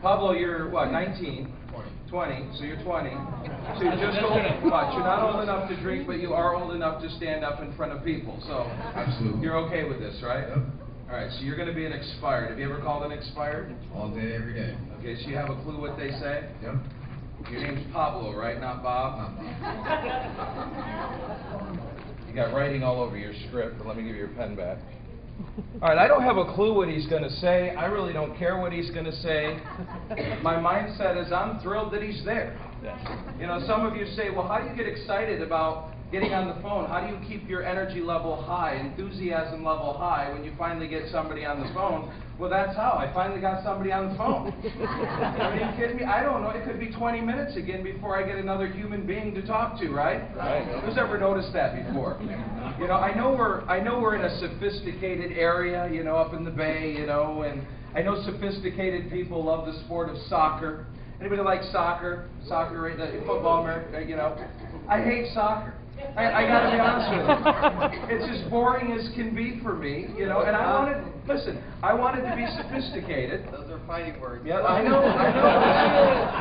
Pablo, you're what, 19? 20, so you're 20. So you're just old, what, you're not old enough to drink, but you are old enough to stand up in front of people. So absolutely. You're okay with this, right? Yep. All right, so you're going to be an expired. Have you ever called an expired? All day, every day. Okay, so you have a clue what they say? Yep. Your name's Pablo, right? Not Bob? Not Bob. You got writing all over your script, but let me give you your pen back. All right, I don't have a clue what he's going to say. I really don't care what he's going to say. My mindset is I'm thrilled that he's there. You know, some of you say, well, how do you get excited about getting on the phone? How do you keep your energy level high, enthusiasm level high when you finally get somebody on the phone? Well, that's how. I finally got somebody on the phone. Are you kidding me? I don't know. It could be 20 minutes again before I get another human being to talk to, right? Right. Who's ever noticed that before? You know, I know we're in a sophisticated area, you know, up in the Bay, you know, and I know sophisticated people love the sport of soccer. Anybody like soccer? Soccer, right? Football, America, you know. I hate soccer. I got to be honest with you. It's as boring as can be for me, you know, and I wanted to be sophisticated. Those are fighting words. Yeah, I know.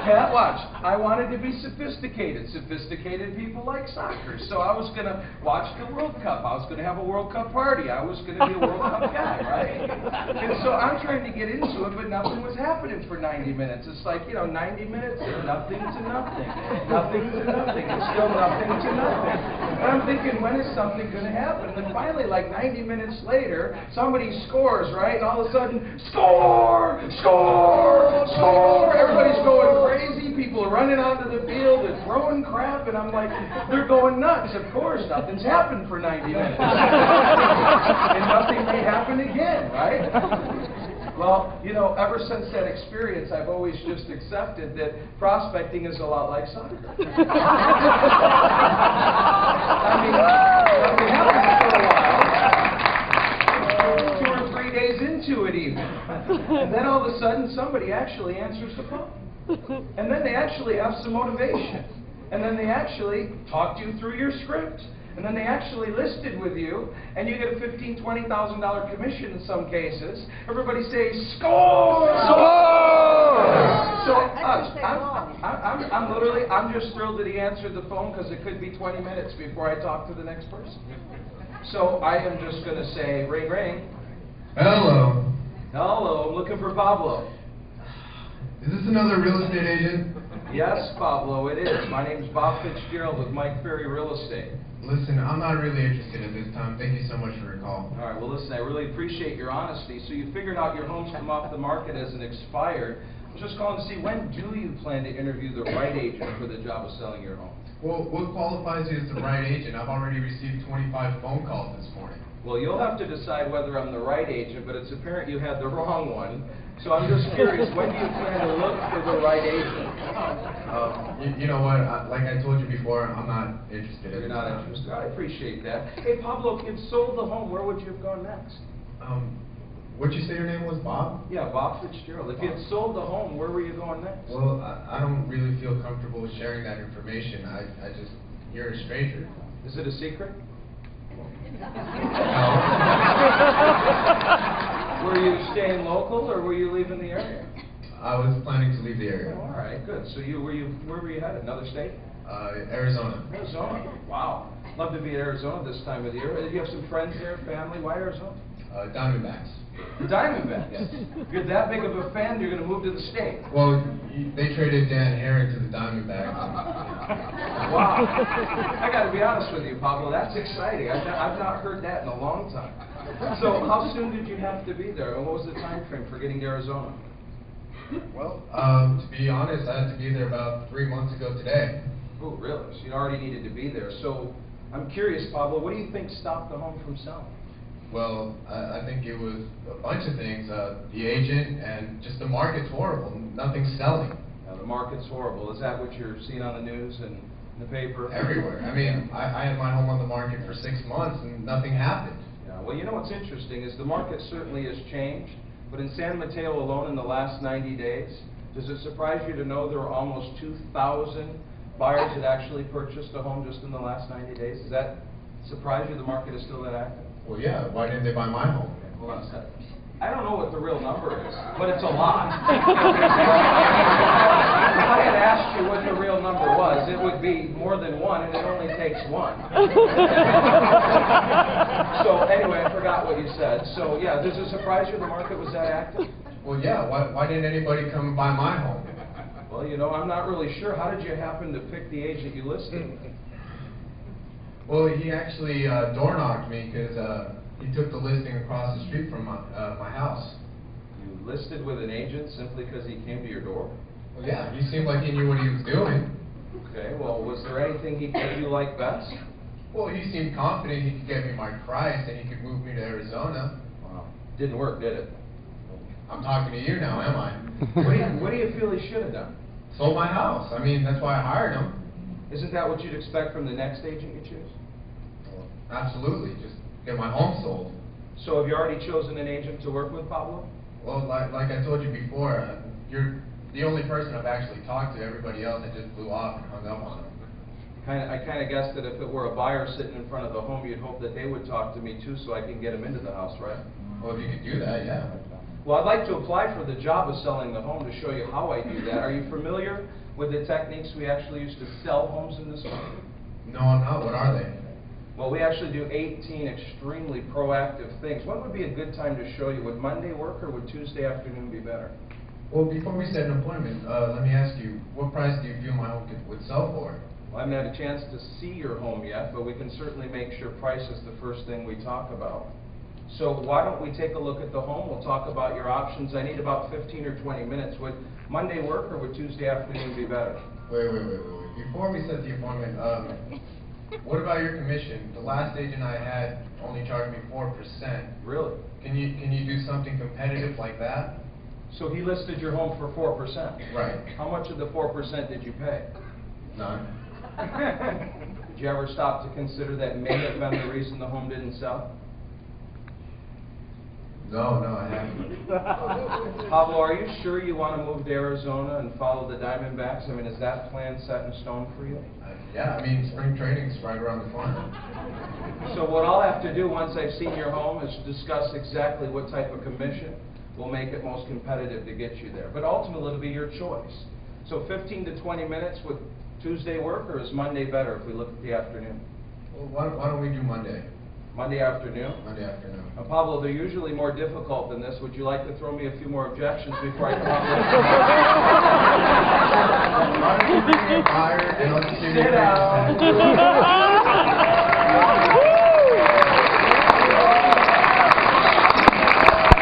Yeah, watch. I wanted to be sophisticated. Sophisticated people like soccer. So I was going to watch the World Cup. I was going to have a World Cup party. I was going to be a World Cup guy, right? And so I'm trying to get into it, but nothing was happening for 90 minutes. It's like, you know, 90 minutes of nothing to nothing. Nothing to nothing. It's still nothing to nothing. And I'm thinking, when is something going to happen? And then finally, like 90 minutes later, somebody scores, right? And all of a sudden, score! Score! Score! Everybody's going crazy. People are running onto the field. They're throwing crap. And I'm like, they're going nuts. Of course, nothing's happened for 90 minutes. And nothing may happen again, right? Well, you know, ever since that experience, I've always just accepted that prospecting is a lot like soccer. I mean, nothing happens for a while. 2 or 3 days into it even. And then all of a sudden, somebody actually answers the phone. And then they actually have some motivation. And then they actually talk you through your script. And then they actually listed with you, and you get a $15,000, $20,000 commission in some cases. Everybody says, score! Score! So I'm just thrilled that he answered the phone because it could be 20 minutes before I talk to the next person. So I am just going to say, ring, ring. Hello. Hello, I'm looking for Pablo. Is this another real estate agent? Yes, Pablo, it is. My name's Bob Fitzgerald with Mike Ferry Real Estate. Listen, I'm not really interested at this time. Thank you so much for your call. All right, well, listen, I really appreciate your honesty. So you figured out your home's come off the market as an expired. I was just calling to see, when do you plan to interview the right agent for the job of selling your home? Well, what qualifies you as the right agent? I've already received 25 phone calls this morning. Well, you'll have to decide whether I'm the right agent, but it's apparent you had the wrong one. So I'm just curious, when do you plan to look for the right agent? You know what? Like I told you before, I'm not interested. You're not interested. I appreciate that. Hey, Pablo, if you'd sold the home, where would you have gone next? What'd you say your name was, Bob? Yeah, Bob Fitzgerald. If you had sold the home, where were you going next? Well, I don't really feel comfortable sharing that information. You're a stranger. Is it a secret? No. Were you staying local, or were you leaving the area? I was planning to leave the area. Oh, all right, good. So where were you headed? Another state? Arizona. Arizona. Wow. Love to be in Arizona this time of the year. Do you have some friends there, family? Why Arizona? Diamondbacks. The Diamondbacks. If you're that big of a fan, you're going to move to the state. Well, they traded Dan Herring to the Diamondbacks. Wow. I got to be honest with you, Pablo. That's exciting. I've not heard that in a long time. So how soon did you have to be there, and what was the time frame for getting to Arizona? Well, to be honest, I had to be there about 3 months ago today. Oh, really? So you already needed to be there. So I'm curious, Pablo, what do you think stopped the home from selling? Well, I think it was a bunch of things. The agent and just the market's horrible. Nothing's selling. Now, the market's horrible. Is that what you're seeing on the news and in the paper? Everywhere. I mean, I had my home on the market for 6 months and nothing happened. Yeah, well, you know what's interesting is the market certainly has changed, but in San Mateo alone in the last 90 days, does it surprise you to know there are almost 2,000 buyers that actually purchased a home just in the last 90 days? Does that surprise you the market is still that active? Well, yeah. Why didn't they buy my home? Okay, hold on a second. I don't know what the real number is, but it's a lot. If I had asked you what the real number was, it would be more than one, and it only takes one. So anyway, I forgot what you said. So yeah, does it surprise you the market was that active? Well, yeah, why didn't anybody come and buy my home? Well, you know, I'm not really sure. How did you happen to pick the agent you listed? Well, he actually door knocked me because he took the listing across the street from my house. You listed with an agent simply because he came to your door? Well, yeah, he seemed like he knew what he was doing. Okay, well, was there anything he did you like best? Well, he seemed confident he could get me my price and he could move me to Arizona. Wow. Didn't work, did it? I'm talking to you now, am I? What do you feel he should have done? Sold my house. I mean, that's why I hired him. Isn't that what you'd expect from the next agent you choose? Well, absolutely. Just get my home sold. So have you already chosen an agent to work with, Pablo? Well, like I told you before, you're the only person I've actually talked to. Everybody else I just blew off and hung up on them. I kind of guessed that if it were a buyer sitting in front of the home, you'd hope that they would talk to me too so I can get them into the house, right? Well, if you could do that, yeah. Well, I'd like to apply for the job of selling the home to show you how I do that. Are you familiar with the techniques we actually use to sell homes in this market? No, I'm not. What are they? Well, we actually do 18 extremely proactive things. When would be a good time to show you? Would Monday work or would Tuesday afternoon be better? Well, before we set an appointment, let me ask you, what price do you feel my home would sell for? Well, I haven't had a chance to see your home yet, but we can certainly make sure price is the first thing we talk about. So why don't we take a look at the home? We'll talk about your options. I need about 15 or 20 minutes. Would Monday work or would Tuesday afternoon be better? Wait. Before we set the appointment, what about your commission? The last agent I had only charged me 4%. Really? Can you do something competitive like that? So he listed your home for 4%? Right. How much of the 4% did you pay? None. Did you ever stop to consider that may have been the reason the home didn't sell? No, I haven't. Pablo, are you sure you want to move to Arizona and follow the Diamondbacks? I mean, is that plan set in stone for you? Yeah, I mean, spring training's right around the corner. So what I'll have to do once I've seen your home is discuss exactly what type of commission will make it most competitive to get you there. But ultimately, it'll be your choice. So 15 to 20 minutes, would Tuesday work, or is Monday better if we look at the afternoon? Well, why don't we do Monday? Monday afternoon? Monday afternoon. Pablo, they're usually more difficult than this. Would you like to throw me a few more objections before I come up with Why don't you bring me a buyer and I'll just give you Sit 3%. down.